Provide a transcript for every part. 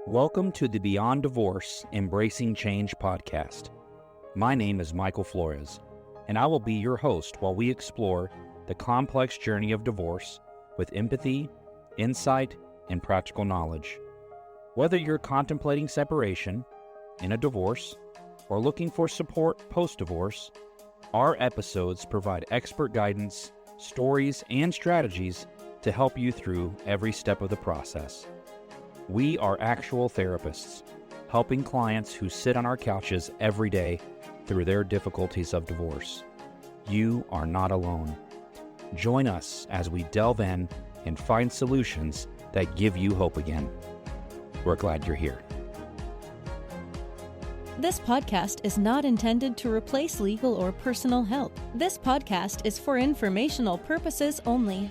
Welcome to the Beyond Divorce Embracing Change podcast. My name is Michael Flores, and I will be your host while we explore the complex journey of divorce with empathy, insight, and practical knowledge. Whether you're contemplating separation, in a divorce, or looking for support post-divorce, our episodes provide expert guidance, stories, and strategies to help you through every step of the process. We are actual therapists, helping clients who sit on our couches every day through their difficulties of divorce. You are not alone. Join us as we delve in and find solutions that give you hope again. We're glad you're here. This podcast is not intended to replace legal or personal help. This podcast is for informational purposes only.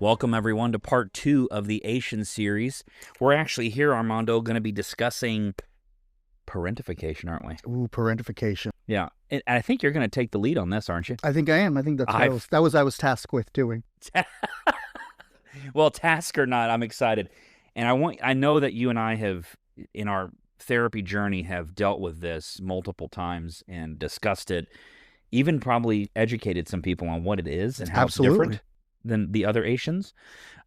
Welcome, everyone, to part 2 of the Ation series. We're actually here, Armando, going to be discussing parentification, aren't we? Ooh, parentification. Yeah, and I think you're going to take the lead on this, aren't you? I think I am. I think that's what I was tasked with doing. Well, task or not, I'm excited. And I know that you and I have, in our therapy journey, have dealt with this multiple times and discussed it, even probably educated some people on what it is and how it's different than the other Asians.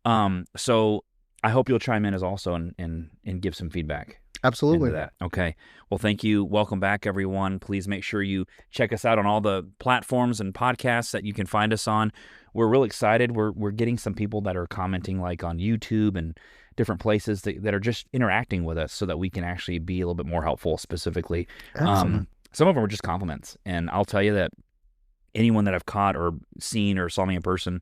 So I hope you'll chime in as also and give some feedback. Absolutely. Into that. Okay. Well, thank you. Welcome back, everyone. Please make sure you check us out on all the platforms and podcasts that you can find us on. We're real excited. We're getting some people that are commenting like on YouTube and different places that are just interacting with us so that we can actually be a little bit more helpful specifically. Some of them are just compliments. And I'll tell you that anyone that I've caught or seen or saw me in person,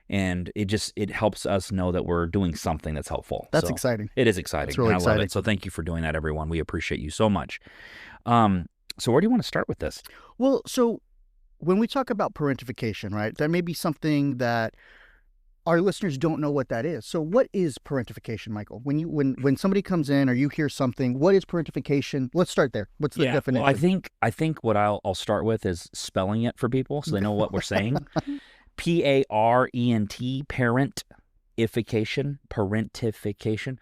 and it helps us know that we're doing something that's helpful. That's exciting. It is exciting. It's really and I exciting. love it. So thank you for doing that, everyone. We appreciate you so much. So where do you want to start with this? Well, so when we talk about parentification, right, that may be something that our listeners don't know what that is. So what is parentification, Michael? When somebody comes in or you hear something, what is parentification? Let's start there. What's the definition? Well, I think what I'll start with is spelling it for people so they know what we're saying. Parent, parentification.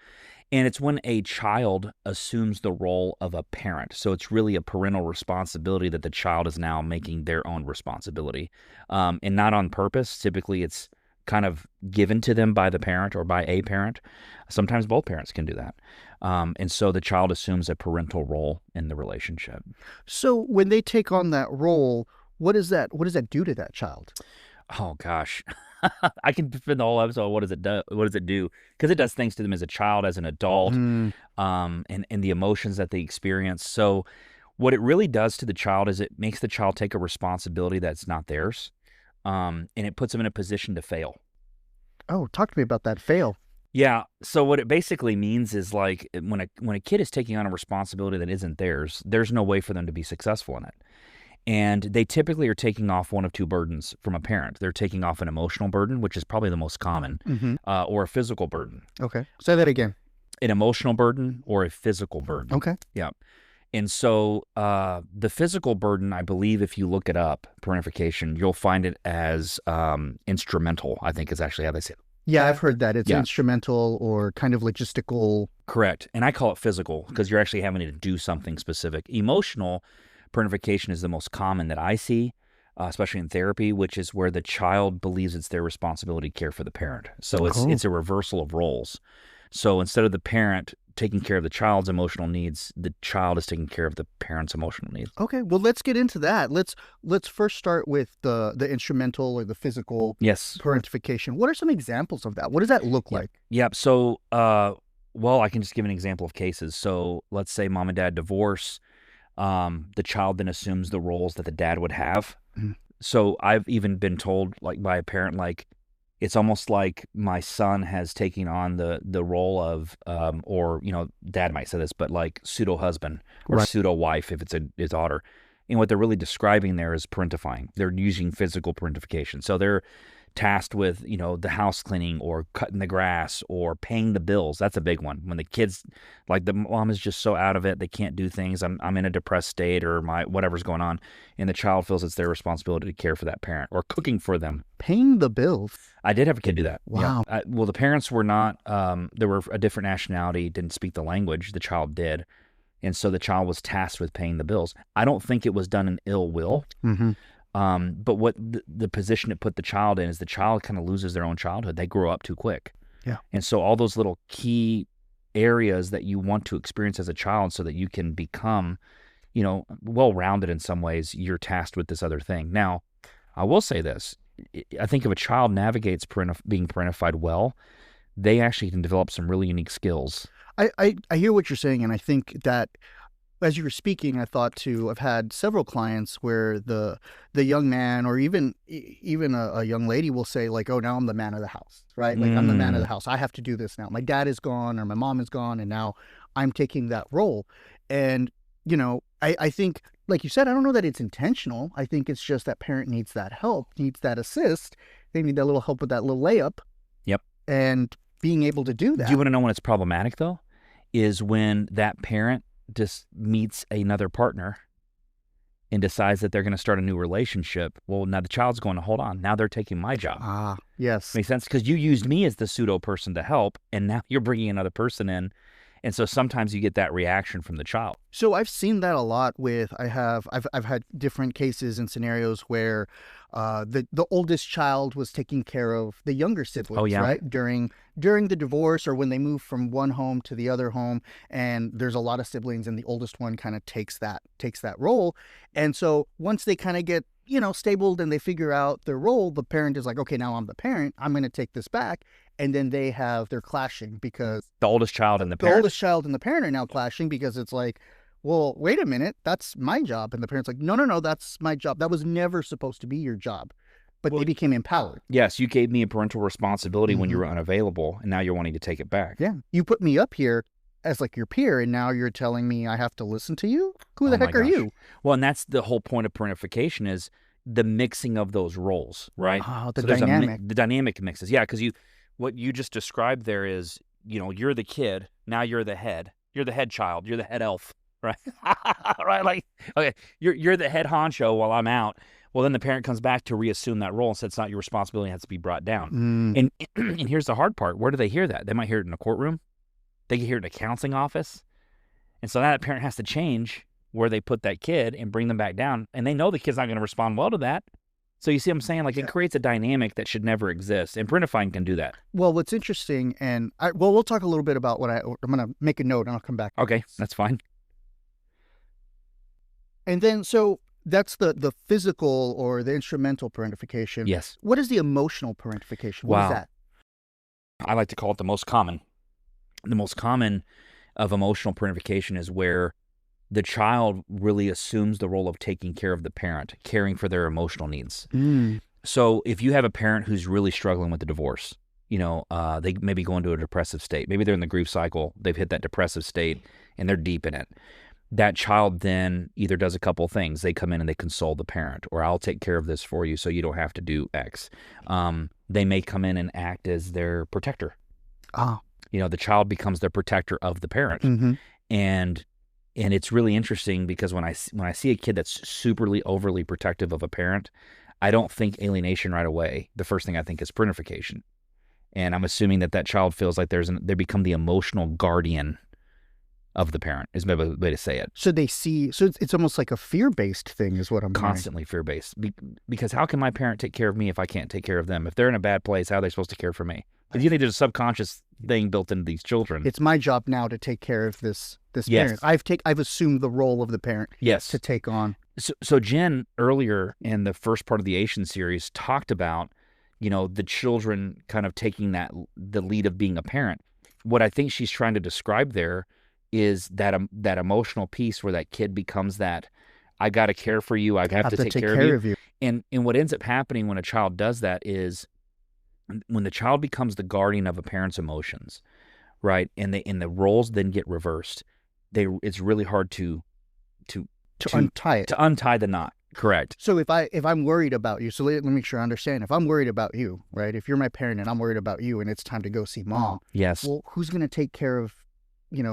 And it's when a child assumes the role of a parent. So it's really a parental responsibility that the child is now making their own responsibility. And not on purpose. Typically it's kind of given to them by the parent or by a parent. Sometimes both parents can do that. And so the child assumes a parental role in the relationship. So when they take on that role, what does that do to that child? Oh gosh, I can spend the whole episode. What does it do? What does it do? Because it does things to them as a child, as an adult, and the emotions that they experience. So, what it really does to the child is it makes the child take a responsibility that's not theirs, and it puts them in a position to fail. Oh, talk to me about that fail. Yeah. So what it basically means is like when a kid is taking on a responsibility that isn't theirs, there's no way for them to be successful in it. And they typically are taking off one of two burdens from a parent. They're taking off an emotional burden, which is probably the most common, or a physical burden. Okay. Say that again. An emotional burden or a physical burden. Okay. Yeah. And so the physical burden, I believe if you look it up, parentification, you'll find it as instrumental, I think is actually how they say it. Yeah, I've heard that. It's instrumental or kind of logistical. Correct. And I call it physical because you're actually having to do something specific. Emotional parentification is the most common that I see, especially in therapy, which is where the child believes it's their responsibility to care for the parent. So it's a reversal of roles. So instead of the parent taking care of the child's emotional needs, the child is taking care of the parent's emotional needs. Okay, well, let's get into that. Let's first start with the instrumental or the physical parentification. What are some examples of that? What does that look like? Yeah. So, well, I can just give an example of cases. So let's say mom and dad divorce. The child then assumes the roles that the dad would have. So I've even been told, like by a parent, like it's almost like my son has taken on the role of, or dad might say this, but like pseudo husband or pseudo wife if it's his daughter. And what they're really describing there is parentifying. They're using physical parentification. So they're tasked with, the house cleaning or cutting the grass or paying the bills. That's a big one. When the kids, like the mom is just so out of it, they can't do things. I'm in a depressed state or whatever's going on, and the child feels it's their responsibility to care for that parent or cooking for them. Paying the bills. I did have a kid do that. Wow. Yeah. Well, the parents were not, they were a different nationality, didn't speak the language. The child did. And so the child was tasked with paying the bills. I don't think it was done in ill will. Mm-hmm. But what the position it put the child in is the child kind of loses their own childhood. They grow up too quick. Yeah. And so all those little key areas that you want to experience as a child so that you can become, well-rounded in some ways, you're tasked with this other thing. Now, I will say this. I think if a child navigates being parentified well, they actually can develop some really unique skills. I hear what you're saying, and I think that as you were speaking, I thought too, I've had several clients where the young man or even a young lady will say like, oh, now I'm the man of the house, right? Like I'm the man of the house. I have to do this now. My dad is gone or my mom is gone, and now I'm taking that role. And, I think, like you said, I don't know that it's intentional. I think it's just that parent needs that help, needs that assist. They need that little help with that little layup. Yep. And being able to do that. Do you want to know when it's problematic, though? Is when that parent just meets another partner and decides that they're going to start a new relationship. Well, now the child's going to hold on. Now they're taking my job. Ah, yes. Makes sense? Because you used me as the pseudo person to help, and now you're bringing another person in. And so sometimes you get that reaction from the child. So I've seen that a lot with, I've had different cases and scenarios where the oldest child was taking care of the younger siblings, right? During the divorce or when they move from one home to the other home, and there's a lot of siblings and the oldest one kind of takes that role. And so once they kind of get, stabled and they figure out their role, the parent is like, okay, now I'm the parent, I'm going to take this back. And then they're clashing because the oldest child and the parent. The oldest child and the parent are now clashing because it's like, well, wait a minute, that's my job. And the parent's like, no, that's my job. That was never supposed to be your job. But they became empowered. Yes, you gave me a parental responsibility when you were unavailable, and now you're wanting to take it back. Yeah. You put me up here as like your peer, and now you're telling me I have to listen to you? Who the heck are you? Well, and that's the whole point of parentification is the mixing of those roles, right? Oh, the dynamic. The dynamic mixes. Yeah, because what you just described there is, you're the kid, now you're the head. You're the head child. You're the head elf, right? Right? Like, okay, you're the head honcho while I'm out. Well, then the parent comes back to reassume that role and says it's not your responsibility, it has to be brought down. And here's the hard part. Where do they hear that? They might hear it in a courtroom. They can hear it in a counseling office. And so now that parent has to change where they put that kid and bring them back down. And they know the kid's not going to respond well to that. So you see what I'm saying? Like, it creates a dynamic that should never exist. And parentifying can do that. Well, what's interesting, and we'll talk a little bit about I'm going to make a note and I'll come back. Okay, that's fine. And then, so that's the physical or the instrumental parentification. Yes. What is the emotional parentification? What is that? I like to call it the most common. The most common of emotional parentification is where the child really assumes the role of taking care of the parent, caring for their emotional needs. So if you have a parent who's really struggling with the divorce, they maybe go into a depressive state. Maybe they're in the grief cycle. They've hit that depressive state and they're deep in it. That child then either does a couple of things. They come in and they console the parent, or I'll take care of this for you so you don't have to do X. They may come in and act as their protector. The child becomes the protector of the parent. And it's really interesting because when I see a kid that's superly overly protective of a parent, I don't think alienation right away. The first thing I think is parentification. And I'm assuming that child feels like they become the emotional guardian of the parent is maybe a way to say it. So it's almost like a fear-based thing is what I'm constantly hearing. Fear-based. Because how can my parent take care of me if I can't take care of them? If they're in a bad place, how are they supposed to care for me? Because you think there's a subconscious thing built into these children. It's my job now to take care of this parent. I've assumed the role of the parent to take on. So Jen, earlier in the first part of the Ation series, talked about, the children kind of taking the lead of being a parent. What I think she's trying to describe there is that emotional piece where that kid becomes that, I got to care for you, I have to take care of you. And what ends up happening when a child does that is when the child becomes the guardian of a parent's emotions, right? And the roles then get reversed. It's really hard to untie it. To untie the knot. Correct. So if I'm worried about you, so let me make sure I understand. If I'm worried about you, right? If you're my parent and I'm worried about you and it's time to go see mom, Yes. well, who's going to take care of,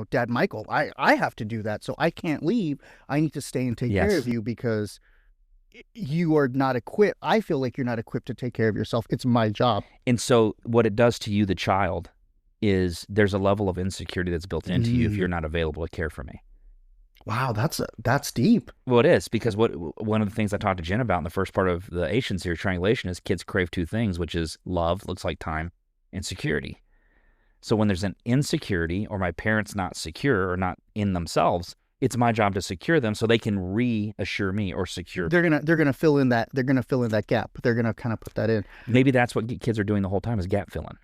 Dad Michael? I have to do that. So I can't leave. I need to stay and take care of you because you are not equipped. I feel like you're not equipped to take care of yourself. It's my job. And so what it does to you, the child, is there's a level of insecurity that's built into you if you're not available to care for me. Wow, that's deep. Well, it is, because one of the things I talked to Jen about in the first part of the Ation series, Triangulation, is kids crave two things, which is love, looks like time, and security. So when there's an insecurity or my parents not secure or not in themselves, it's my job to secure them so they can reassure me or secure. They're gonna fill in that. They're gonna fill in that gap. They're gonna kind of put that in. Maybe that's what kids are doing the whole time, is gap filling.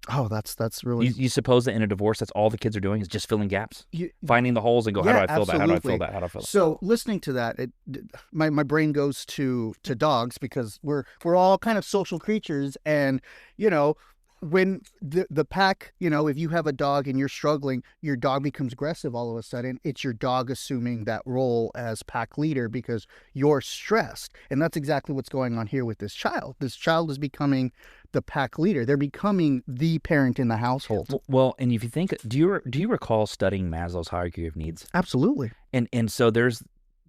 Oh, that's really. You suppose that in a divorce, that's all the kids are doing is just filling gaps, finding the holes and go, how do I fill that? How do I fill that? How do I fill that? So listening to that, my brain goes to dogs, because we're all kind of social creatures, and when the pack, if you have a dog and you're struggling, your dog becomes aggressive all of a sudden. It's your dog assuming that role as pack leader because you're stressed. And that's exactly what's going on here with this child. This child is becoming the pack leader. They're becoming the parent in the household. Well, and if you think, do you recall studying Maslow's hierarchy of needs? Absolutely. And so there's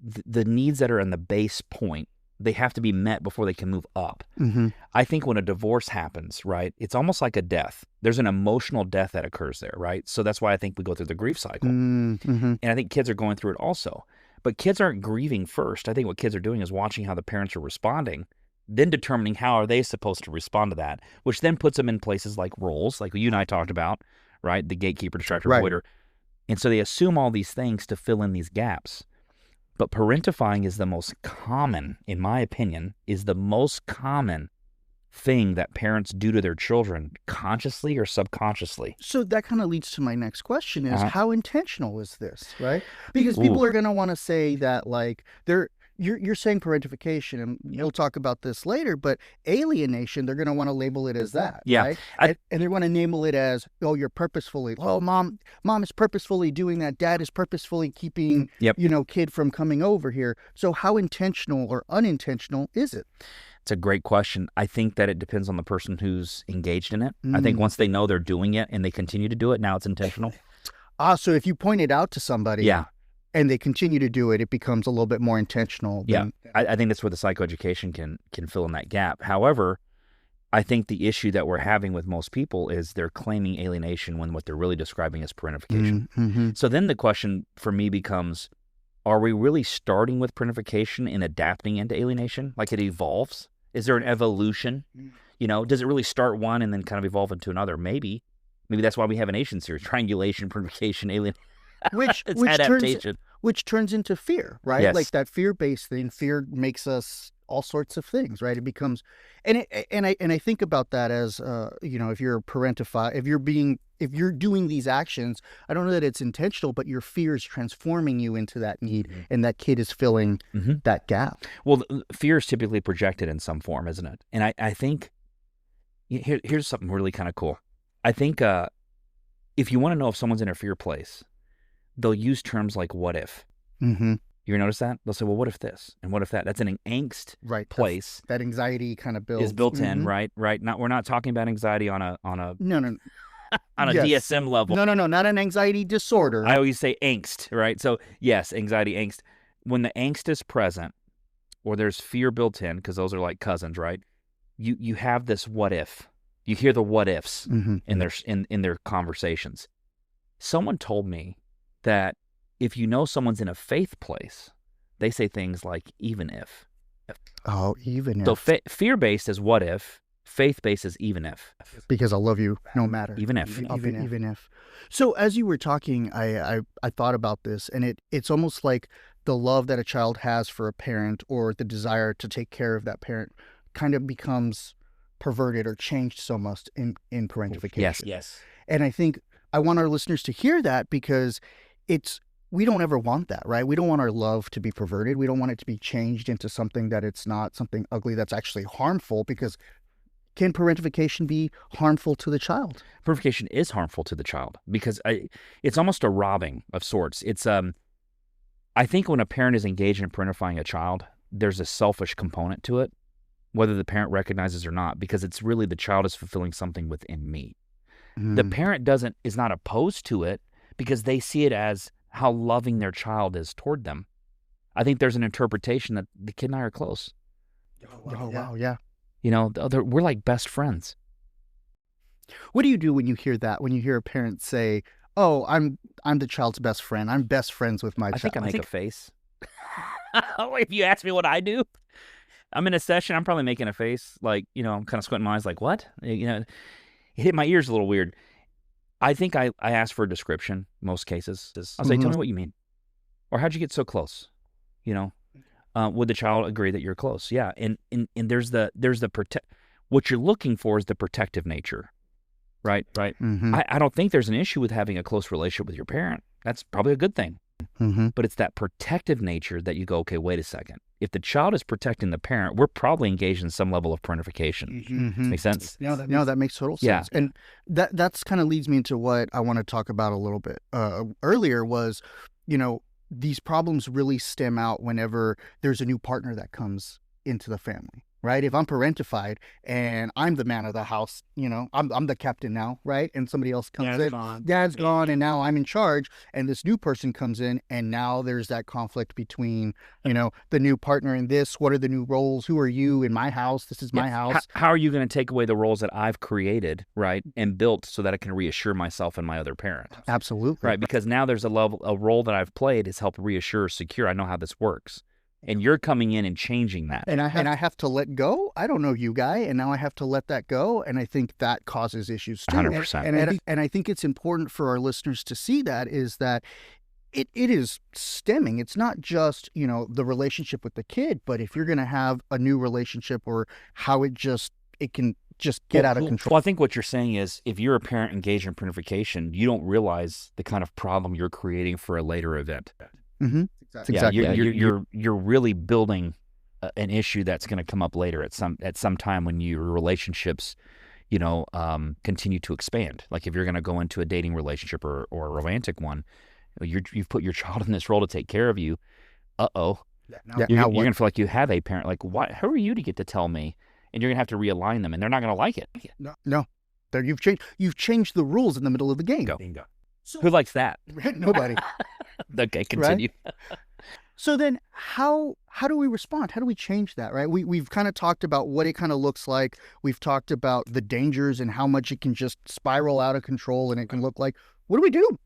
the needs that are in the base point. They have to be met before they can move up. Mm-hmm. I think when a divorce happens, right, it's almost like a death. There's an emotional death that occurs there, right? So that's why I think we go through the grief cycle. Mm-hmm. And I think kids are going through it also. But kids aren't grieving first. I think what kids are doing is watching how the parents are responding, then determining how are they supposed to respond to that, which then puts them in places like roles, like you and I talked about, right? The gatekeeper, distractor, avoider. And so they assume all these things to fill in these gaps. But parentifying is the most common, in my opinion, is the most common thing that parents do to their children, consciously or subconsciously. So that kind of leads to my next question is, how intentional is this, right? Because people are going to want to say that, like, you're saying parentification, and we'll talk about this later, but alienation, they're going to want to label it as that, right? And they want to label it as, oh, you're purposefully, oh, mom is purposefully doing that, dad is purposefully keeping, kid from coming over here. So how intentional or unintentional is it? It's a great question. I think that it depends on the person who's engaged in it. I think once they know they're doing it and they continue to do it, now it's intentional. So if you point it out to somebody, and they continue to do it, it becomes a little bit more intentional. I think that's where the psychoeducation can fill in that gap. However, I think the issue that we're having with most people is they're claiming alienation when what they're really describing is parentification. Mm-hmm. So then the question for me becomes, are we really starting with parentification and adapting into alienation? Like it evolves? Is there an evolution? Does it really start one and then kind of evolve into another? Maybe that's why we have an Ation series, Triangulation, Parentification, Alienation. Which turns into fear, right? Yes. Like that fear-based thing. Fear makes us all sorts of things, right? It becomes, and I think about that as, if you're if you're doing these actions, I don't know that it's intentional, but your fear is transforming you into that need, and that kid is filling that gap. Well, fear is typically projected in some form, isn't it? And I think here's something really kind of cool. I think if you want to know if someone's in a fear place, they'll use terms like "what if." Mm-hmm. You ever notice that? They'll say, well, what if this? And what if that? That's an angst place. That anxiety kind of builds. Is built in, right? Right. We're not talking about anxiety on a no. on a DSM level. No, not an anxiety disorder. I always say angst, right? So yes, anxiety, angst. When the angst is present, or there's fear built in, because those are like cousins, right? You have this what if. You hear the what ifs in their conversations. Someone told me that if you know someone's in a faith place, they say things like even if. Oh, even if. So fear-based is what if, faith-based is even if. Because I love you no matter. Even if. Even if. So as you were talking, I thought about this, and it's almost like the love that a child has for a parent, or the desire to take care of that parent, kind of becomes perverted or changed so much in parentification. Yes. And I think I want our listeners to hear that, because we don't ever want that, right? We don't want our love to be perverted. We don't want it to be changed into something that it's not, something ugly that's actually harmful, because can parentification be harmful to the child? Parentification is harmful to the child, because it's almost a robbing of sorts. It's I think when a parent is engaged in parentifying a child, there's a selfish component to it, whether the parent recognizes or not, because it's really the child is fulfilling something within me. The parent is not opposed to it because they see it as how loving their child is toward them. I think there's an interpretation that the kid and I are close. Oh, wow, yeah. You know, we're like best friends. What do you do when you hear that? When you hear a parent say, "Oh, I'm the child's best friend. I'm best friends with my child." I think I make a face. If you ask me what I do, I'm in a session, I'm probably making a face, like, you know, I'm kind of squinting my eyes like, what? You know, it hit my ears a little weird. I think I ask for a description most cases. I'll say, tell me what you mean. Or how'd you get so close? You know, would the child agree that you're close? Yeah. And there's the what you're looking for is the protective nature, right? I don't think there's an issue with having a close relationship with your parent. That's probably a good thing. But it's that protective nature that you go, okay, wait a second. If the child is protecting the parent, we're probably engaged in some level of parentification. Make sense? That makes total sense. And that's kind of leads me into what I want to talk about a little bit earlier was, you know, these problems really stem out whenever there's a new partner that comes into the family, right? If I'm parentified and I'm the man of the house, you know, I'm the captain now, right? And somebody else comes in, dad's gone, and now I'm in charge, and this new person comes in, and now there's that conflict between, you know, the new partner and this. What are the new roles? Who are you in my house? This is my house. How are you going to take away the roles that I've created, right, and built so that I can reassure myself and my other parent? Absolutely. Right, because now there's a role that I've played has helped reassure, secure. I know how this works. And you're coming in and changing that. And I have to let go. I don't know you, guy, and now I have to let that go. And I think that causes issues too. 100%. And I think it's important for our listeners to see that is that it is stemming. It's not just, you know, the relationship with the kid, but if you're going to have a new relationship or how it can just get out of control. Well, I think what you're saying is if you're a parent engaged in parentification, you don't realize the kind of problem you're creating for a later event. Exactly. You're really building an issue that's going to come up later at some time when your relationships, you know, continue to expand. Like if you're going to go into a dating relationship or a romantic one, you've put your child in this role to take care of you. You're going to feel like you have a parent. Like, why? Who are you to get to tell me? And you're going to have to realign them, and they're not going to like it. No. You've changed the rules in the middle of the game. Bingo. So, who likes that? Nobody. Okay, continue. Right? So then how do we respond? How do we change that, right? We've kind of talked about what it kind of looks like. We've talked about the dangers and how much it can just spiral out of control and it can look like. What do we do?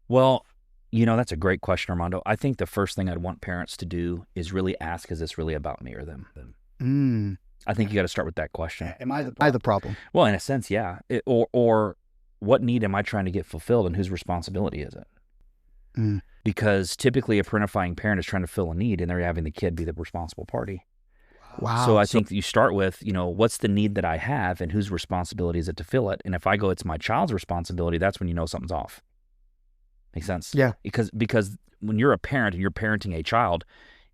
Well, you know, that's a great question, Armando. I think the first thing I'd want parents to do is really ask, is this really about me or them? I think you got to start with that question. Am I the problem? Well, in a sense, yeah. Or what need am I trying to get fulfilled and whose responsibility is it? Because typically a parentifying parent is trying to fill a need and they're having the kid be the responsible party. Wow. So I think you start with, you know, what's the need that I have and whose responsibility is it to fill it? And if I go, it's my child's responsibility, that's when you know something's off. Makes sense? Yeah. Because when you're a parent and you're parenting a child,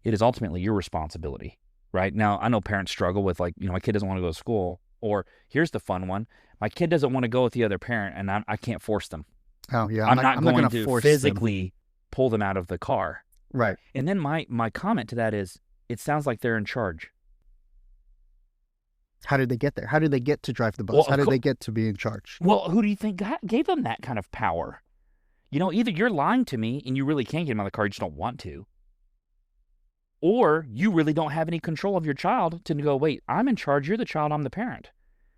it is ultimately your responsibility, right? Now, I know parents struggle with like, you know, my kid doesn't want to go to school, or here's the fun one. My kid doesn't want to go with the other parent and I can't force them. Oh yeah. I'm not going to physically pull them out of the car. Right. And then my comment to that is, it sounds like they're in charge. How did they get there? How did they get to drive the bus? How did they get to be in charge? Well, who do you think gave them that kind of power? You know, either you're lying to me and you really can't get them out of the car, you just don't want to. Or you really don't have any control of your child to go, wait, I'm in charge, you're the child, I'm the parent.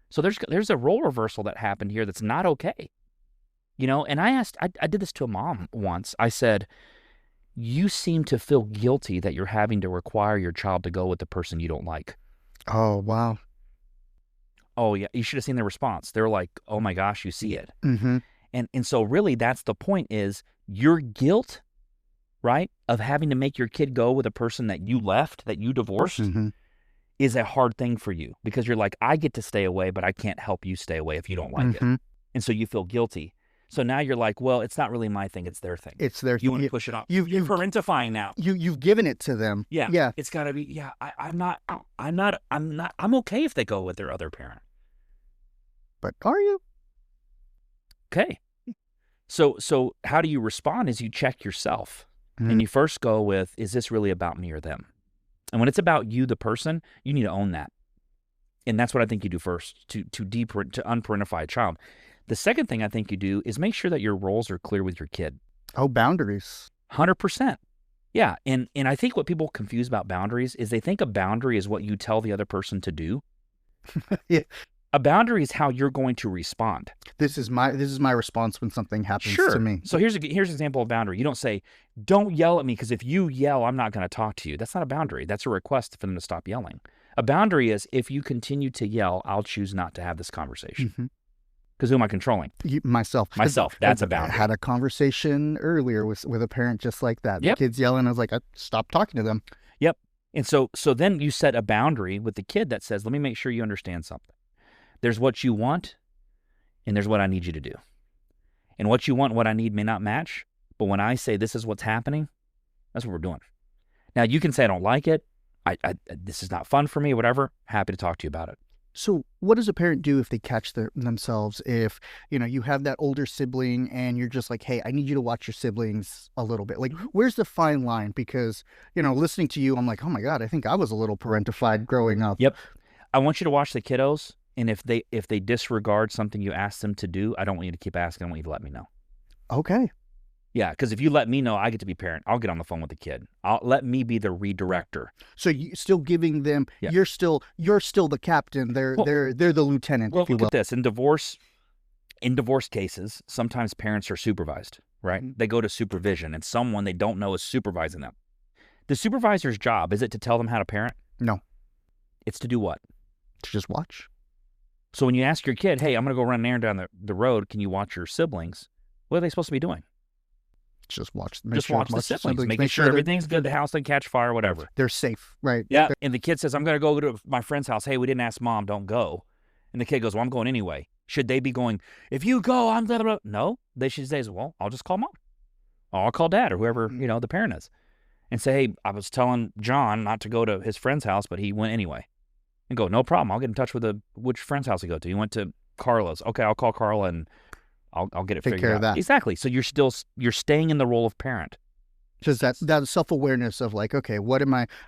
So there's a role reversal that happened here that's not okay. You know, and I did this to a mom once. I said, you seem to feel guilty that you're having to require your child to go with the person you don't like. Oh, wow. Oh, yeah. You should have seen their response. They're like, oh my gosh, you see it. Mm-hmm. And so really that's the point is your guilt, right, of having to make your kid go with a person that you left, that you divorced, is a hard thing for you because you're like, I get to stay away, but I can't help you stay away if you don't like it. And so you feel guilty. So now you're like, well, it's not really my thing. It's their thing. It's their thing. You want to push it off. You're parentifying now. You've given it to them. Yeah. Yeah. It's got to be, yeah, I'm okay if they go with their other parent. But are you? Okay. So how do you respond is you check yourself and you first go with, is this really about me or them? And when it's about you, the person, you need to own that. And that's what I think you do first to unparentify a child. The second thing I think you do is make sure that your roles are clear with your kid. Oh, boundaries. 100%. Yeah. And I think what people confuse about boundaries is they think a boundary is what you tell the other person to do. Yeah. A boundary is how you're going to respond. This is my response when something happens Sure. to me. So here's an example of boundary. You don't say, don't yell at me, because if you yell, I'm not going to talk to you. That's not a boundary. That's a request for them to stop yelling. A boundary is, if you continue to yell, I'll choose not to have this conversation. Because who am I controlling? Myself. That's a boundary. I had a conversation earlier with a parent just like that. Yep. The kid's yelling. I was like, I stopped talking to them. Yep. And so then you set a boundary with the kid that says, let me make sure you understand something. There's what you want, and there's what I need you to do. And what you want and what I need may not match, but when I say this is what's happening, that's what we're doing. Now, you can say I don't like it, this is not fun for me, whatever. Happy to talk to you about it. So what does a parent do if they catch themselves, if, you have that older sibling and you're just like, hey, I need you to watch your siblings a little bit? Like, where's the fine line? Because, listening to you, I'm like, oh my God, I think I was a little parentified growing up. Yep. I want you to watch the kiddos. And if they disregard something you ask them to do, I don't want you to keep asking. I want you to let me know. Okay. Yeah, because if you let me know, I get to be parent. I'll get on the phone with the kid. Let me be the redirector. So you still giving them? Yeah. You're still the captain. They're the lieutenant. Well, if you look will. at this. In divorce cases, sometimes parents are supervised. Right? Mm-hmm. They go to supervision, and someone they don't know is supervising them. The supervisor's job, is it to tell them how to parent? No. It's to do what? To just watch. So when you ask your kid, hey, I'm going to go run an errand down the road, can you watch your siblings? What are they supposed to be doing? Just watch. Just watch the siblings, making sure everything's good, the house doesn't catch fire, whatever. They're safe, right? Yeah. And the kid says, I'm going to go to my friend's house. Hey, we didn't ask mom, don't go. And the kid goes, well, I'm going anyway. Should they be going, if you go, I'm blah, blah, blah. No, they should say, well, I'll just call mom. Or I'll call dad or whoever, the parent is. And say, hey, I was telling John not to go to his friend's house, but he went anyway. And go, no problem. I'll get in touch with which friend's house he go to. He went to Carla's. Okay, I'll call Carla and I'll get it figured out. Take care of that. Exactly. So you're staying in the role of parent. Just that self-awareness of like, okay,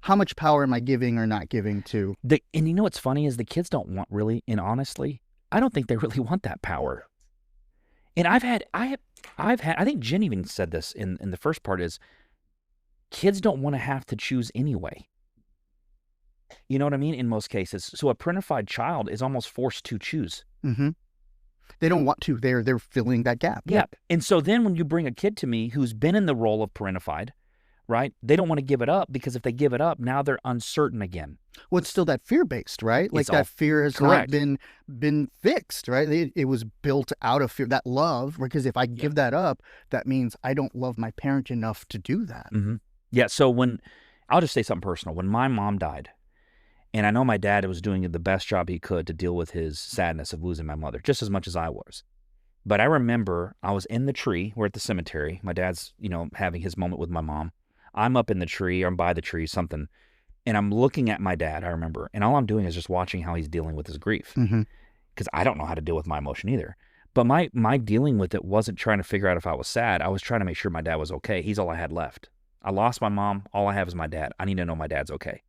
how much power am I giving or not giving to? And you know what's funny is the kids don't want really, and honestly, I don't think they really want that power. And I think Jen even said this in the first part is, kids don't want to have to choose anyway. You know what I mean? In most cases. So a parentified child is almost forced to choose. Mm-hmm. They don't want to. They're filling that gap. Yeah. And so then when you bring a kid to me who's been in the role of parentified, right? They don't want to give it up, because if they give it up, now they're uncertain again. Well, it's still that fear-based, right? Like that fear has not been fixed, right? It was built out of fear, that love, because if I give that up, that means I don't love my parent enough to do that. Mm-hmm. Yeah. So I'll just say something personal. When my mom died, and I know my dad was doing the best job he could to deal with his sadness of losing my mother, just as much as I was. But I remember I was in the tree. We're at the cemetery. My dad's, having his moment with my mom. I'm up in the tree, or I'm by the tree, something. And I'm looking at my dad, I remember. And all I'm doing is just watching how he's dealing with his grief. Because I don't know how to deal with my emotion either. But my dealing with it wasn't trying to figure out if I was sad. I was trying to make sure my dad was okay. He's all I had left. I lost my mom. All I have is my dad. I need to know my dad's okay.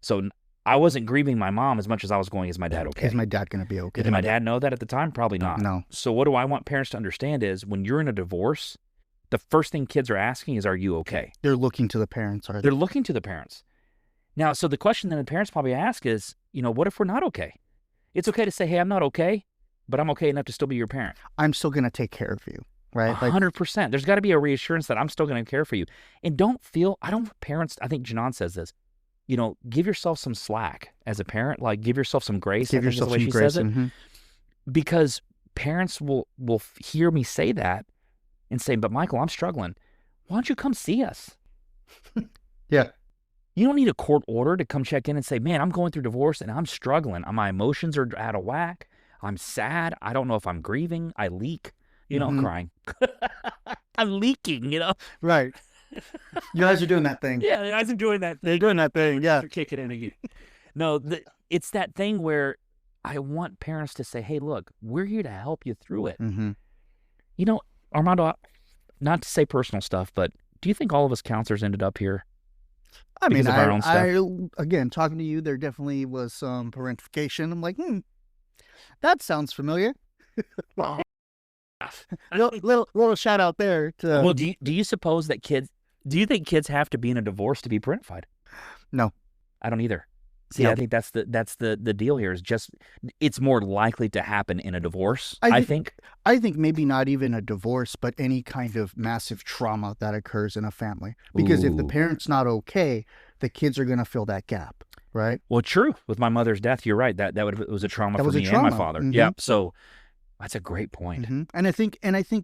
So I wasn't grieving my mom as much as I was going, is my dad okay? Is my dad going to be okay? Did my dad know that at the time? Probably not. No. So what do I want parents to understand is, when you're in a divorce, the first thing kids are asking is, are you okay? They're looking to the parents. They're looking to the parents. Now, so the question that the parents probably ask is, what if we're not okay? It's okay to say, hey, I'm not okay, but I'm okay enough to still be your parent. I'm still going to take care of you, right? 100%. There's got to be a reassurance that I'm still going to care for you. And parents, I think Janan says this, give yourself some slack as a parent. Like, give yourself some grace. Give yourself some grace. Says it. Because parents will hear me say that and say, but Michael, I'm struggling. Why don't you come see us? Yeah. You don't need a court order to come check in and say, man, I'm going through divorce and I'm struggling. My emotions are out of whack. I'm sad. I don't know if I'm grieving. I leak. Crying. I'm leaking, Right. You guys are doing that thing. Yeah, you guys are doing that. They're doing that thing. Yeah. They're kicking in again. No, it's that thing where I want parents to say, hey, look, we're here to help you through it. Armando, not to say personal stuff, but do you think all of us counselors ended up here? I because mean, of our own stuff. again, talking to you, there definitely was some parentification. I'm like, that sounds familiar. little shout out there to. Well, do you suppose that do you think kids have to be in a divorce to be parentified? No, I don't either. See, No. I think that's the deal here is just it's more likely to happen in a divorce. I think maybe not even a divorce, but any kind of massive trauma that occurs in a family. Because if the Ooh. parent's not okay, the kids are going to fill that gap, right? Well, true. With my mother's death, you're right. That was a trauma That for was a me and trauma. my father. Mhm. Yeah. So that's a great point. And I think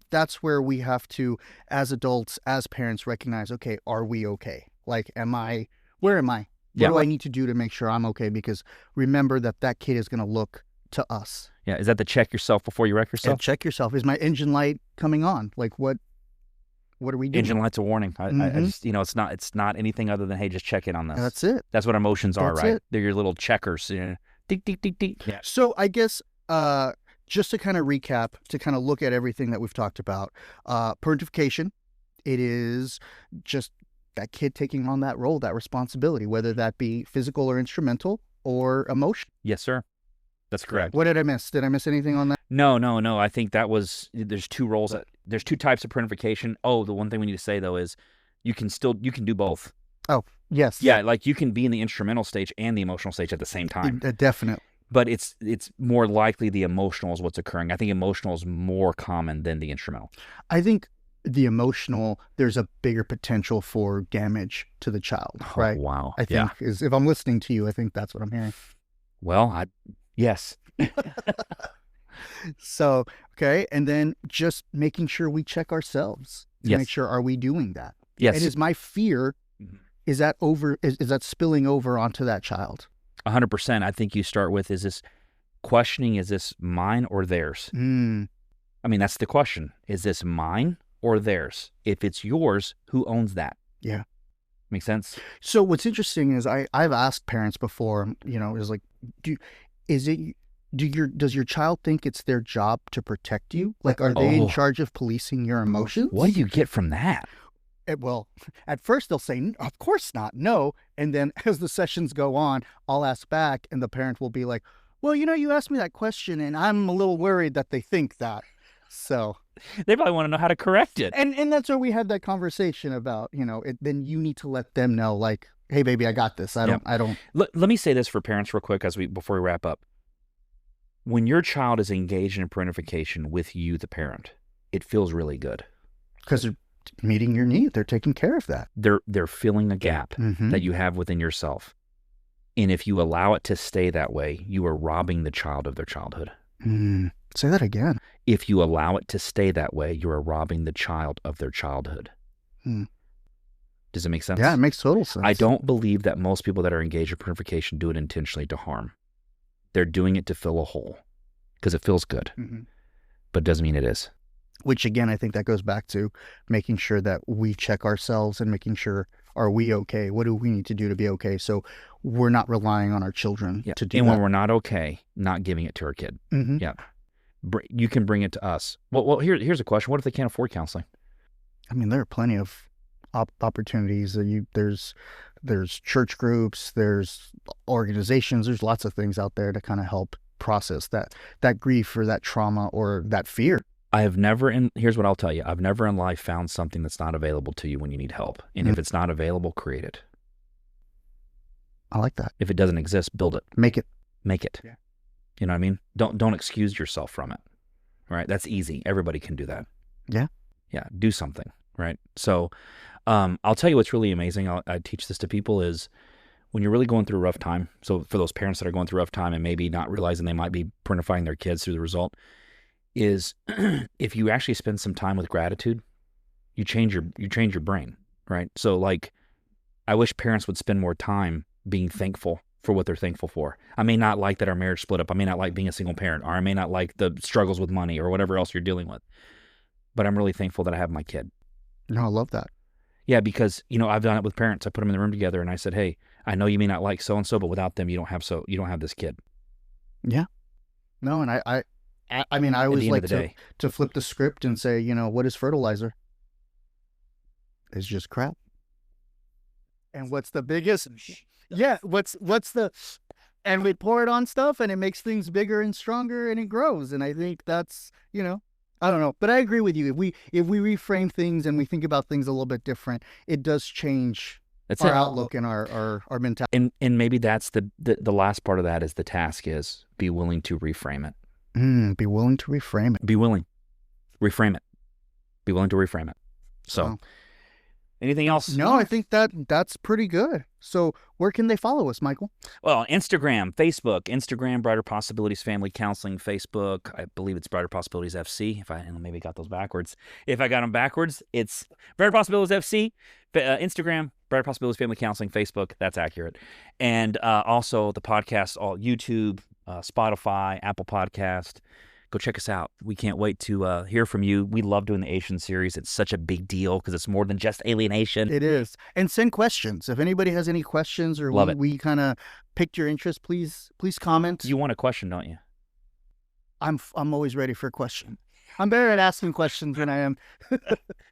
that's where we have to, as adults, as parents, recognize, okay, are we okay? Like, where am I? What do I need to do to make sure I'm okay? Because remember that kid is going to look to us. Yeah. Is that the check yourself before you wreck yourself? And check yourself. Is my engine light coming on? Like, what are we doing? Engine light's a warning. I just, it's not anything other than, hey, just check in on this. That's it. That's what emotions are, That's right? it. They're your little checkers. Tick, tick, tick, tick. Yeah. So I guess just to kind of recap, to kind of look at everything that we've talked about, parentification, it is just that kid taking on that role, that responsibility, whether that be physical or instrumental or emotional. Yes, sir. That's correct. What did I miss? Did I miss anything on that? No. I think there's two roles. There's two types of parentification. Oh, the one thing we need to say though is you can do both. Oh, yes. Yeah, like you can be in the instrumental stage and the emotional stage at the same time. Definitely. But it's more likely the emotional is what's occurring. I think emotional is more common than the instrumental. I think the emotional, there's a bigger potential for damage to the child, right? Oh, wow. I think if I'm listening to you, I think that's what I'm hearing. Well, yes. So, okay. And then just making sure we check ourselves to make sure, are we doing that? Yes. And is my fear, is that spilling over onto that child? 100%. I think you start with, is this mine or theirs? I mean, that's the question. Is this mine or theirs? If it's yours, who owns that? Yeah. Make sense? So what's interesting is I've asked parents before, is like, does your child think it's their job to protect you? Like, are they in charge of policing your emotions? What do you get from that? Well, at first they'll say, of course not, no. And then as the sessions go on, I'll ask back and the parent will be like, well, you asked me that question and I'm a little worried that they think that. So they probably want to know how to correct it. And that's where we had that conversation about, then you need to let them know, like, hey, baby, I got this. I don't. Let me say this for parents real quick before we wrap up. When your child is engaged in parentification with you, the parent, it feels really good. Because they're meeting your need. They're taking care of that. They're filling a gap that you have within yourself. And if you allow it to stay that way, you are robbing the child of their childhood. Say that again. If you allow it to stay that way, you are robbing the child of their childhood. Does it make sense? Yeah, it makes total sense. I don't believe that most people that are engaged in parentification do it intentionally to harm. They're doing it to fill a hole because it feels good, but it doesn't mean it is. Which, again, I think that goes back to making sure that we check ourselves and making sure, are we okay? What do we need to do to be okay? So we're not relying on our children to do that. And when we're not okay, not giving it to our kid. Yeah. You can bring it to us. Well, here's a question. What if they can't afford counseling? I mean, there are plenty of opportunities. There's church groups, there's organizations, there's lots of things out there to kind of help process that grief or that trauma or that fear. Here's what I'll tell you. I've never in life found something that's not available to you when you need help. And if it's not available, create it. I like that. If it doesn't exist, build it. Make it. Yeah. You know what I mean? Don't excuse yourself from it. Right? That's easy. Everybody can do that. Yeah. Yeah. Do something. Right? So I'll tell you what's really amazing. I teach this to people is when you're really going through a rough time. So for those parents that are going through a rough time and maybe not realizing they might be parentifying their kids through the result, is if you actually spend some time with gratitude, you change your brain, right? So like, I wish parents would spend more time being thankful for what they're thankful for. I may not like that our marriage split up. I may not like being a single parent, or I may not like the struggles with money or whatever else you're dealing with. But I'm really thankful that I have my kid. No, I love that. Yeah, because I've done it with parents. I put them in the room together and I said, "Hey, I know you may not like so and so, but without them, you don't have this kid." Yeah. No, and I mean, I always like to flip the script and say, what is fertilizer? It's just crap. And what's the biggest? Yeah, what's the? And we pour it on stuff, and it makes things bigger and stronger, and it grows. And I think that's, I don't know, but I agree with you. If we reframe things and we think about things a little bit different, it does change our outlook and our mentality. And maybe that's the last part of that is the task is be willing to reframe it. Be willing to reframe it. Be willing, reframe it. Be willing to reframe it. So. Wow. Anything else? No, I think that's pretty good. So where can they follow us, Michael? Well, Instagram, Facebook. Instagram, Brighter Possibilities Family Counseling. Facebook, I believe it's Brighter Possibilities FC. If I maybe got those backwards. If I got them backwards, it's Brighter Possibilities FC. Instagram, Brighter Possibilities Family Counseling. Facebook, that's accurate. And also the podcast, all YouTube, Spotify, Apple Podcast. Go check us out. We can't wait to hear from you. We love doing the Ation series. It's such a big deal because it's more than just alienation. It is. And send questions. If anybody has any questions or we kind of picked your interest, please comment. You want a question, don't you? I'm always ready for a question. I'm better at asking questions than I am.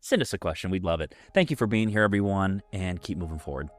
Send us a question. We'd love it. Thank you for being here, everyone, and keep moving forward.